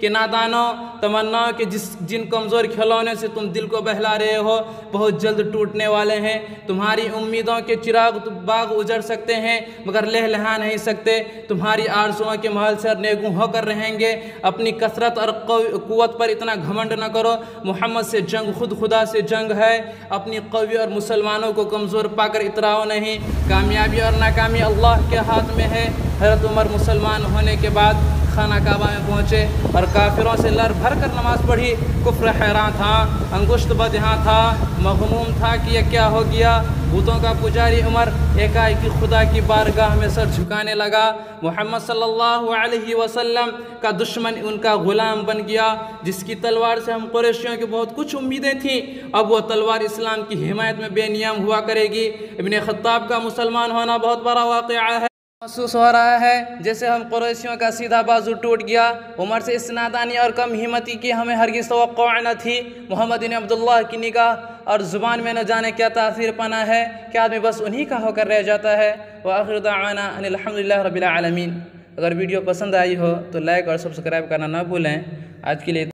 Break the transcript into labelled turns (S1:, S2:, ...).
S1: कि नादानों, तमन्नाओं के जिन कमज़ोर खिलौने से तुम दिल को बहला रहे हो बहुत जल्द टूटने वाले हैं। तुम्हारी उम्मीदों के चिराग बाग उजड़ सकते हैं मगर लहलहा नहीं सकते। तुम्हारी आरज़ुओं के महल से नेगू होकर रहेंगे। अपनी कसरत और क़ुव्वत पर इतना घमंड न करो। मोहम्मद से जंग खुद खुदा से जंग है। अपनी कौमी और मुसलमानों को कमज़ोर पाकर इतराओ नहीं। कामयाबी और नाकामी अल्लाह के हाथ में है। हज़रत उमर मुसलमान होने के बाद खाना काबा में पहुँचे और काफिरों से लड़ भर कर नमाज़ पढ़ी। कुफ्र हैरान था, अंगुश्त बदहां था, मग़मूम था कि यह क्या हो गया। बुतों का पुजारी उमर एकाएकी खुदा की बारगाह में सर झुकाने लगा। मोहम्मद सल्लल्लाहु अलैहि वसल्लम का दुश्मन उनका ग़ुलाम बन गया, जिसकी तलवार से हम कुरैशियों की बहुत कुछ उम्मीदें थीं। अब वह तलवार इस्लाम की हिमायत में बेनियाम हुआ करेगी। इब्न खत्ताब का मुसलमान होना बहुत बड़ा वाक़या है। महसूस हो रहा है जैसे हम कुरैशियों का सीधा बाजू टूट गया। उमर से इस नादानी और कम हिम्मती की हमें हरगिज़ तवक्को न थी। मोहम्मद बिन अब्दुल्लाह की निगाह और ज़ुबान में न जाने क्या तासीर पना है कि आदमी बस उन्हीं का होकर रह जाता है। व आखिर दावाना अनिल हम्दुलिल्लाहि रब्बिल आलमीन। अगर वीडियो पसंद आई हो तो लाइक और सब्सक्राइब करना ना भूलें। आज के लिए